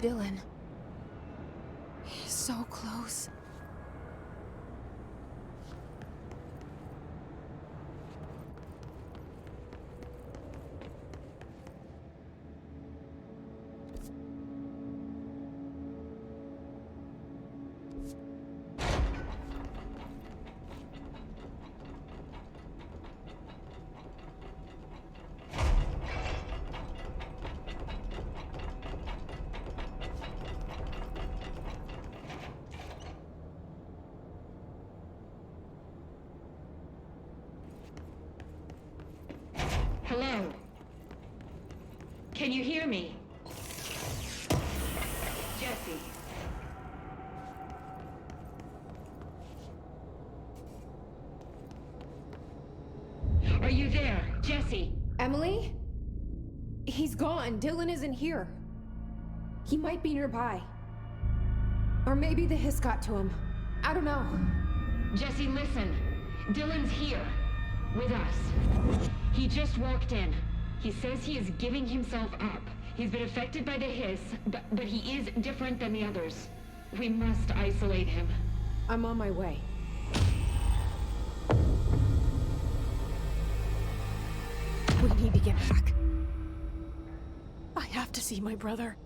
Dylan. He's so close. Hello? Can you hear me? Jesse. Are you there, Jesse? Emily? He's gone. Dylan isn't here. He might be nearby. Or maybe the hiss got to him. I don't know. Jesse, listen. Dylan's here. With us. He just walked in. He says he is giving himself up. He's been affected by the hiss, but he is different than the others. We must isolate him. I'm on my way. We need to get back. I have to see my brother.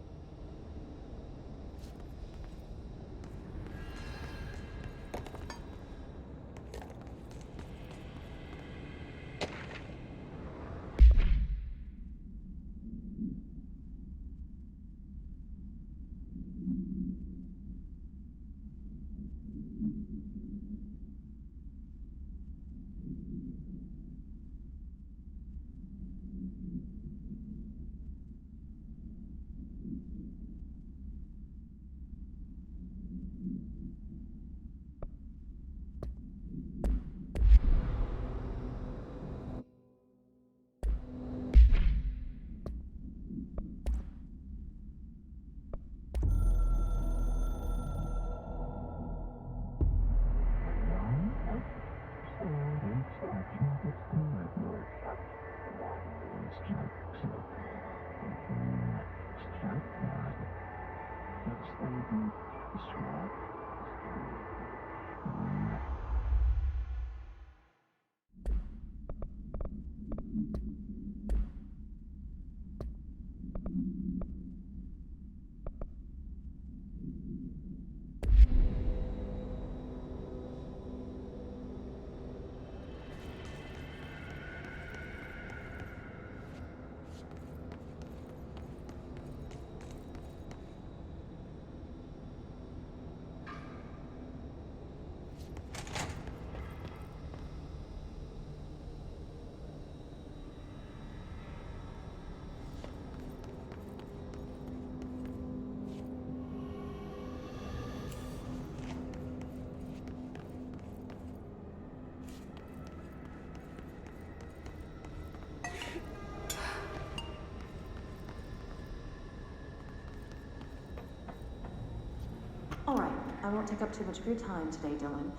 All right, I won't take up too much of your time today, Dylan.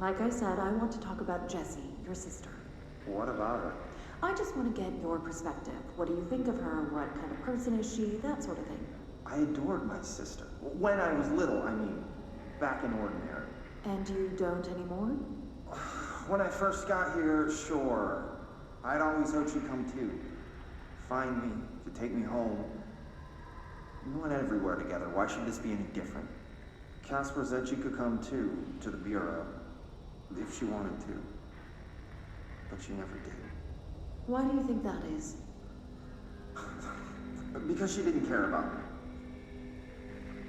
Like I said, I want to talk about Jessie, your sister. What about her? I just want to get your perspective. What do you think of her? What kind of person is she? That sort of thing. I adored my sister. When I was little, I mean, back in Ordinary. And you don't anymore? When I first got here, sure. I'd always hoped she'd come too. Find me, to take me home. We went everywhere together. Why should this be any different? Casper said she could come too, to the Bureau, if she wanted to. But she never did. Why do you think that is? Because she didn't care about me.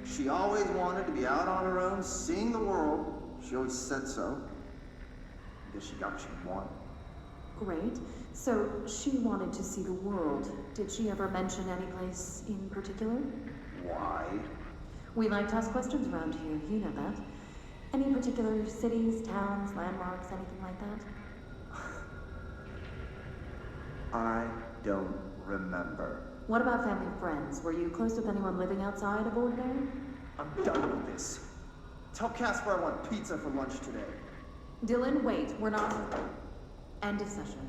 She always wanted to be out on her own, seeing the world. She always said so. I guess she got what she wanted. Great. So she wanted to see the world. Did she ever mention any place in particular? Why? We like to ask questions around here, you know that. Any particular cities, towns, landmarks, anything like that? I don't remember. What about family and friends? Were you close with anyone living outside of Ordinary? I'm done with this. Tell Casper I want pizza for lunch today. Dylan, wait. We're not... End of session.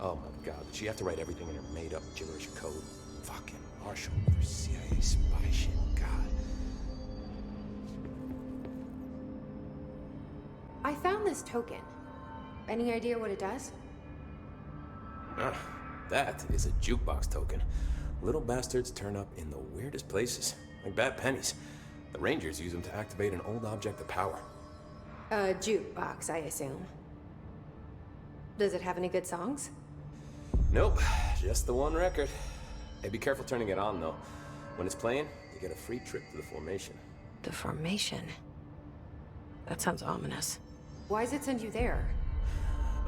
Oh my god, did she have to write everything in her made-up gibberish code? Fucking Marshall for CIA spy shit, god. I found this token. Any idea what it does? Ah, that is a jukebox token. Little bastards turn up in the weirdest places, like bad pennies. The Rangers use them to activate an old object of power. A jukebox, I assume. Does it have any good songs? Nope, just the one record. Hey, be careful turning it on, though. When it's playing, you get a free trip to the Formation. The Formation? That sounds ominous. Why does it send you there?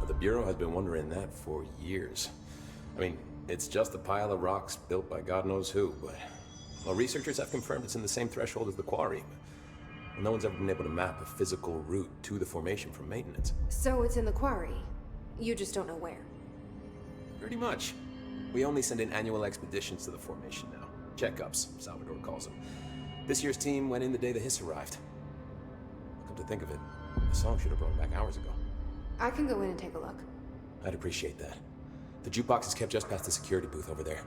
The Bureau has been wondering that for years. I mean, it's just a pile of rocks built by God knows who, but... Well, researchers have confirmed it's in the same threshold as the Quarry. But no one's ever been able to map a physical route to the Formation from maintenance. So it's in the Quarry. You just don't know where. Pretty much. We only send in annual expeditions to the Formation now. Checkups, Salvador calls them. This year's team went in the day the Hiss arrived. Come to think of it, the song should have brought back hours ago. I can go in and take a look. I'd appreciate that. The jukebox is kept just past the security booth over there.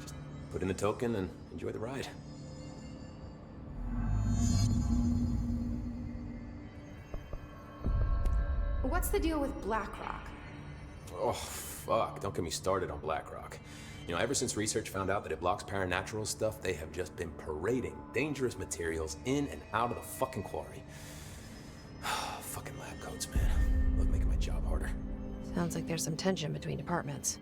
Just put in the token and enjoy the ride. What's the deal with BlackRock? Oh, fuck. Don't get me started on BlackRock. You know, ever since research found out that it blocks paranatural stuff, they have just been parading dangerous materials in and out of the fucking Quarry. Fucking lab coats, man. Love making my job harder. Sounds like there's some tension between departments.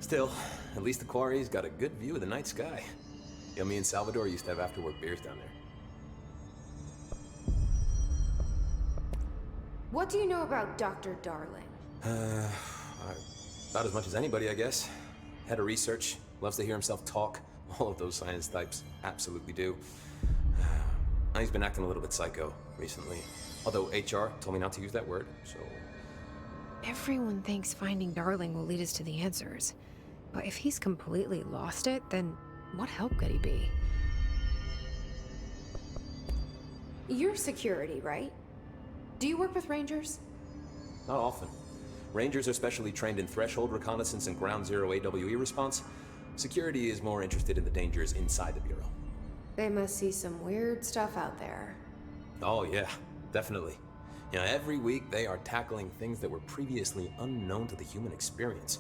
Still, at least the Quarry's got a good view of the night sky. You know, me and Salvador used to have after-work beers down there. What do you know about Dr. Darling? About as much as anybody, I guess. Head of research, loves to hear himself talk. All of those science types absolutely do. He's been acting a little bit psycho recently. Although HR told me not to use that word, so... Everyone thinks finding Darling will lead us to the answers. But if he's completely lost it, then what help could he be? You're security, right? Do you work with Rangers? Not often. Rangers are specially trained in threshold reconnaissance and ground zero AWE response. Security is more interested in the dangers inside the Bureau. They must see some weird stuff out there. Oh yeah, definitely. You know, every week they are tackling things that were previously unknown to the human experience.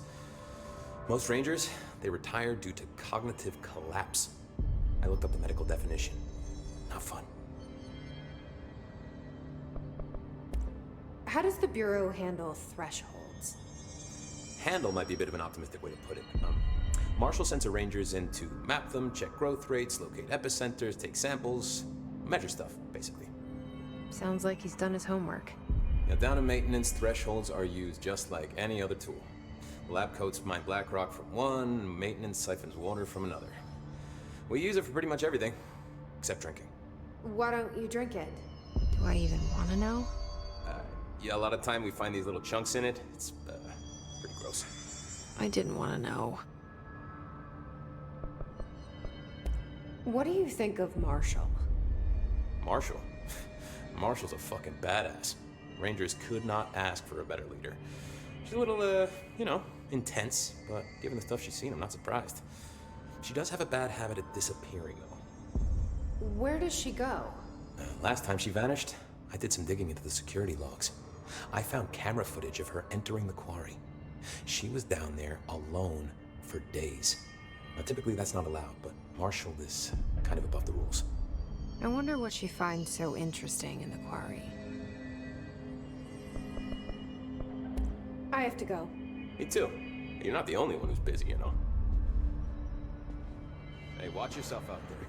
Most Rangers, they retire due to cognitive collapse. I looked up the medical definition. Not fun. How does the Bureau handle thresholds? Handle might be a bit of an optimistic way to put it. Marshall sends her Rangers in to map them, check growth rates, locate epicenters, take samples, measure stuff, basically. Sounds like he's done his homework. Now, down in maintenance, thresholds are used just like any other tool. The lab coats mine BlackRock from one, maintenance siphons water from another. We use it for pretty much everything, except drinking. Why don't you drink it? Do I even want to know? Yeah, a lot of time we find these little chunks in it. It's pretty gross. I didn't want to know. What do you think of Marshall? Marshall? Marshall's a fucking badass. Rangers could not ask for a better leader. She's a little, you know, intense, but given the stuff she's seen, I'm not surprised. She does have a bad habit of disappearing, though. Where does she go? Last time she vanished, I did some digging into the security logs. I found camera footage of her entering the Quarry. She was down there alone for days. Now, typically that's not allowed, but Marshall is kind of above the rules. I wonder what she finds so interesting in the Quarry. I have to go. Me too. You're not the only one who's busy, you know. Hey, watch yourself out there.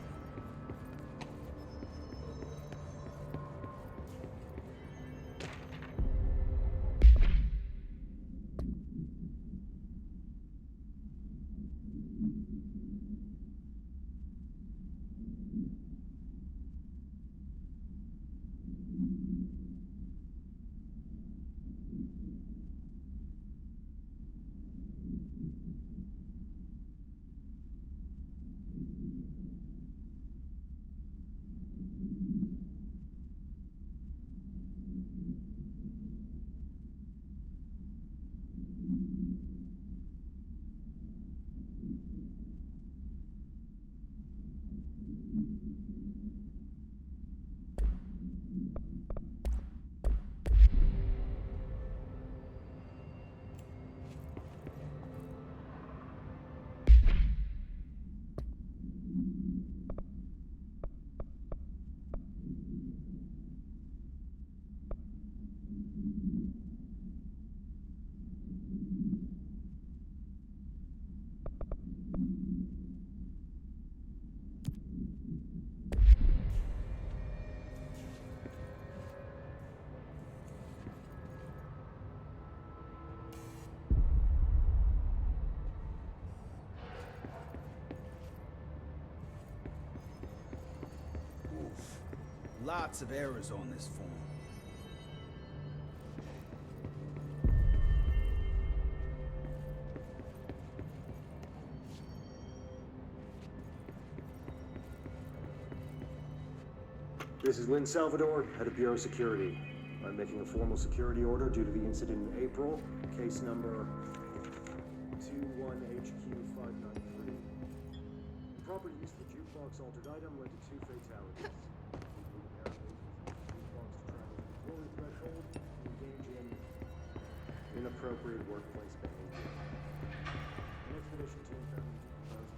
lots of errors on this form. This is Lynn Salvador, head of Bureau Security. I'm making a formal security order due to the incident in April, case number 21HQ593. Improper use of the jukebox altered item led to 2 fatalities. Jukebox to travel the threshold and engage in inappropriate workplace behavior. An expedition team found decomposed.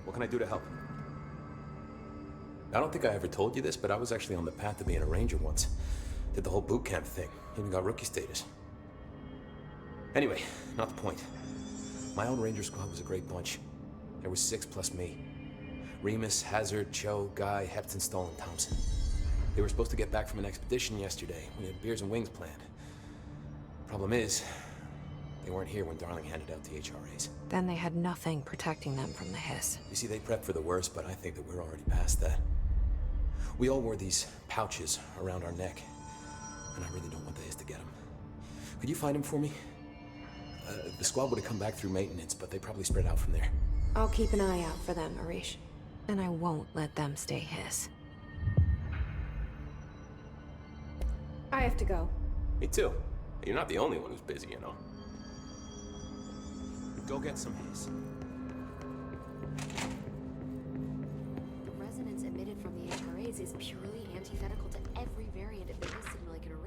What can I do to help? I don't think I ever told you this, but I was actually on the path to being a ranger once. Did the whole boot camp thing. Even got rookie status. Anyway, not the point. My own ranger squad was a great bunch. There was 6 plus me. Remus, Hazard, Cho, Guy, Hepton, Stoll, and Thompson. They were supposed to get back from an expedition yesterday. We had beers and wings planned. Problem is, they weren't here when Darling handed out the HRAs. Then they had nothing protecting them from the hiss. You see, they prepped for the worst, but I think that we're already past that. We all wore these pouches around our neck, and I really don't want the hiss to get them. Could you find them for me? The squad would have come back through maintenance, but they probably spread out from there. I'll keep an eye out for them, Arish. And I won't let them stay hiss. I have to go. Me too. You're not the only one who's busy, you know. Go get some hiss. The resonance emitted from the HRAs is purely antithetical to every variant of the hiss signal I can arrange.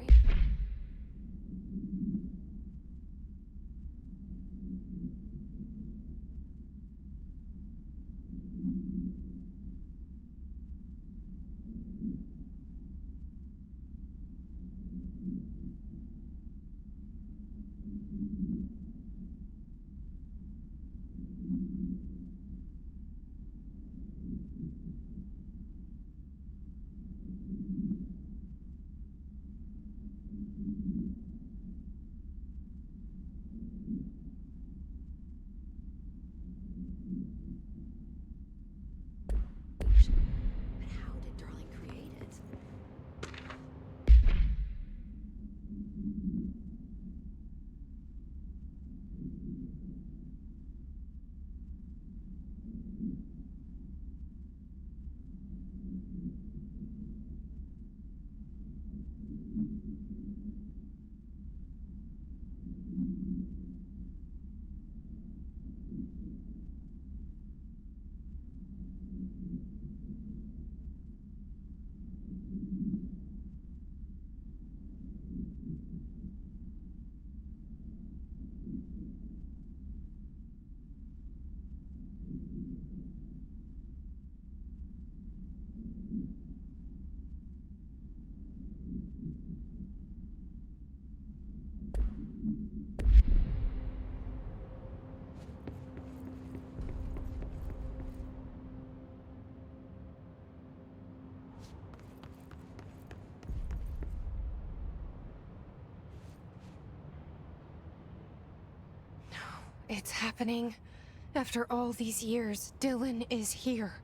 But how did Darling create it? It's happening. After all these years, Dylan is here.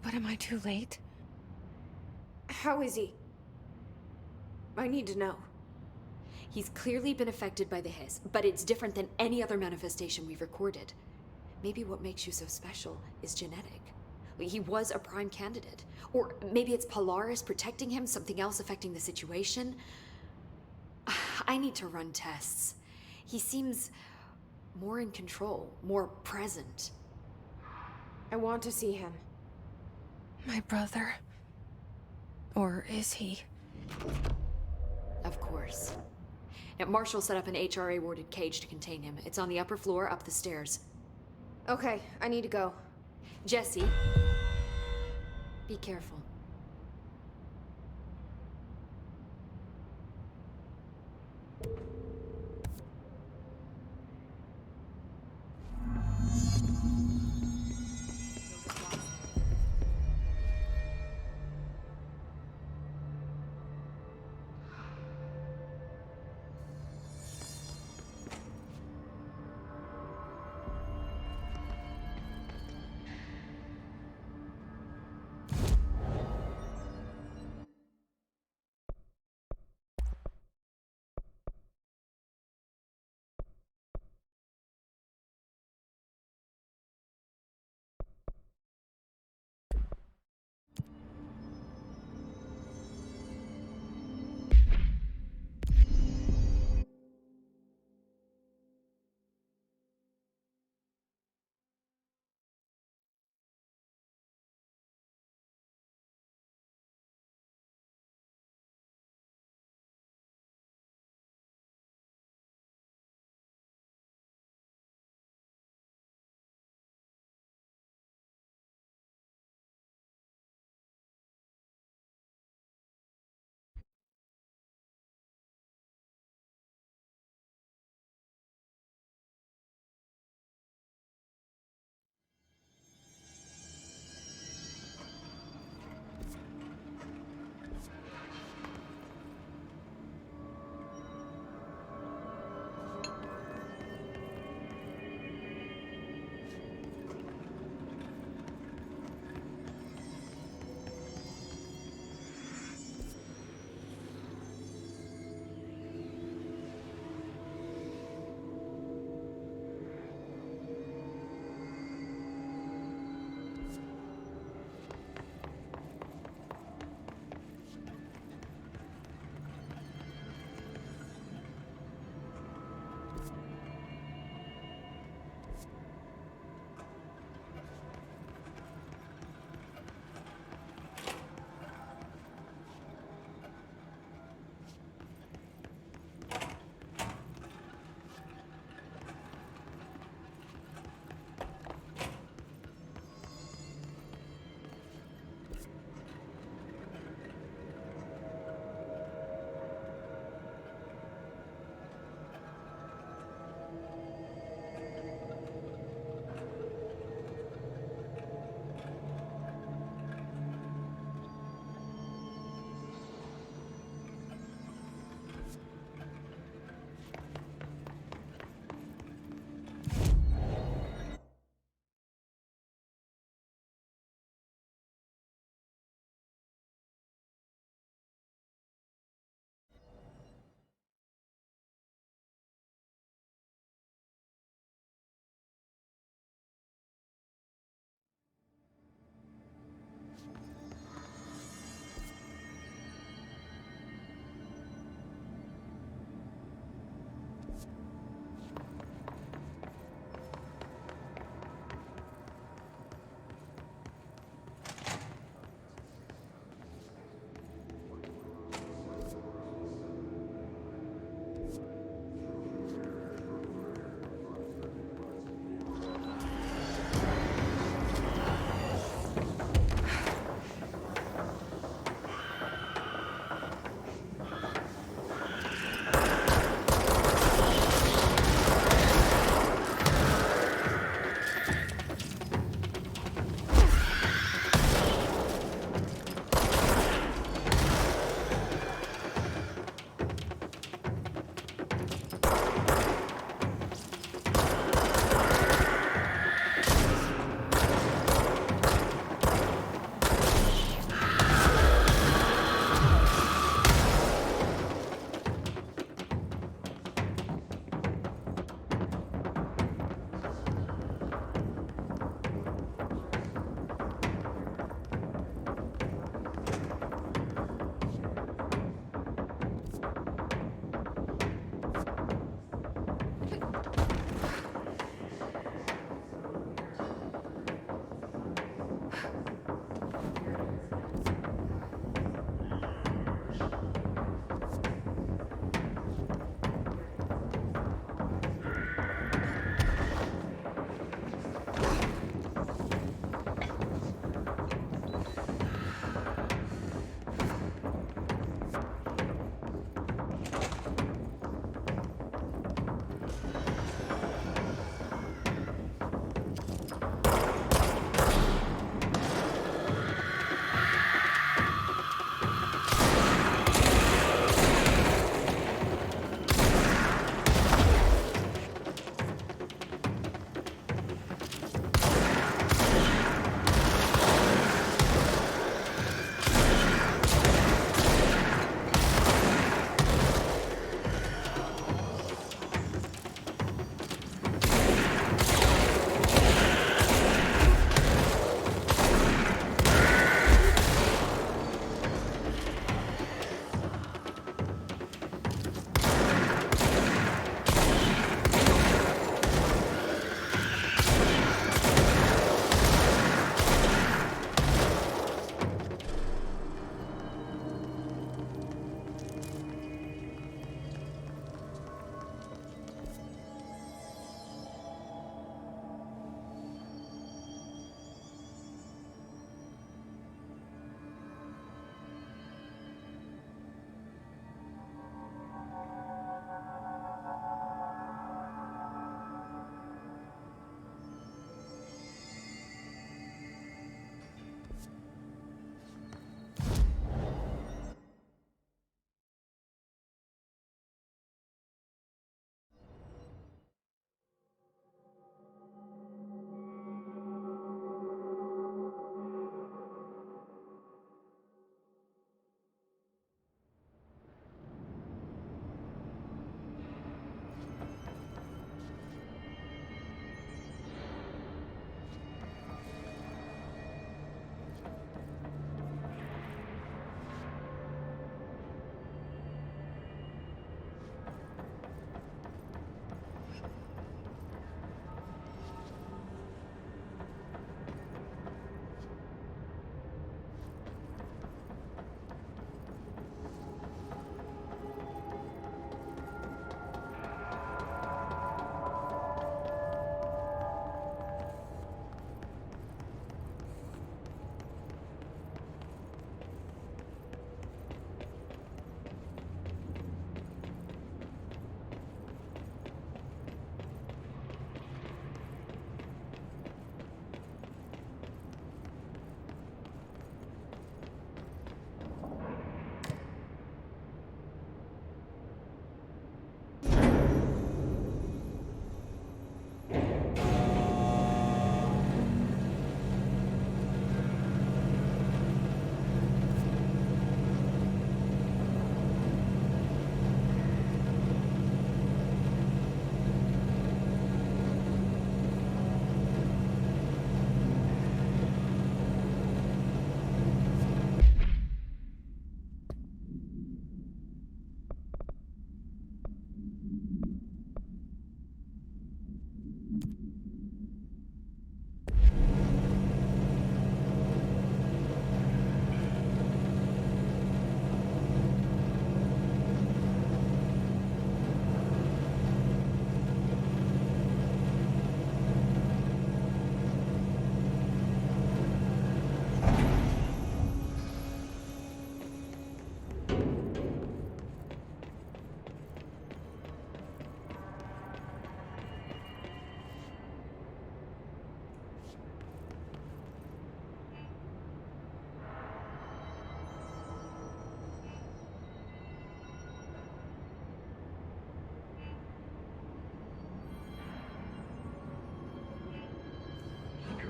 But am I too late? How is he? I need to know. He's clearly been affected by the hiss, but it's different than any other manifestation we've recorded. Maybe what makes you so special is genetic. He was a prime candidate. Or maybe it's Polaris protecting him, something else affecting the situation. I need to run tests. He seems more in control, more present. I want to see him. My brother? Or is he? Of course. Now, Marshall set up an HRA-warded cage to contain him. It's on the upper floor, up the stairs. Okay, I need to go. Jesse, be careful.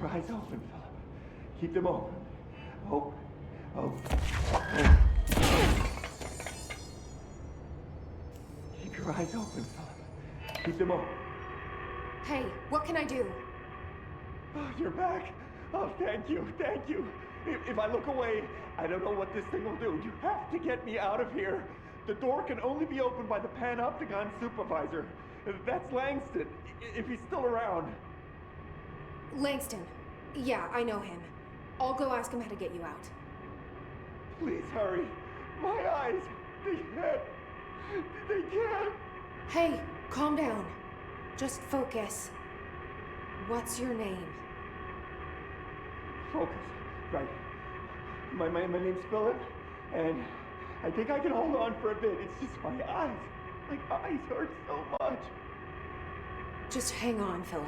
your eyes open, Philip. Keep them open. Oh. Keep your eyes open, Philip. Keep them open. Hey, what can I do? Oh, you're back. Oh, thank you. If I look away, I don't know what this thing will do. You have to get me out of here. The door can only be opened by the Panopticon supervisor. That's Langston, if he's still around. Langston. Yeah, I know him. I'll go ask him how to get you out. Please hurry. My eyes, they can't. Hey, calm down. Just focus. What's your name? Focus. Right. My name's Philip, and I think I can hold on for a bit. It's just my eyes. My eyes hurt so much. Just hang on, Philip.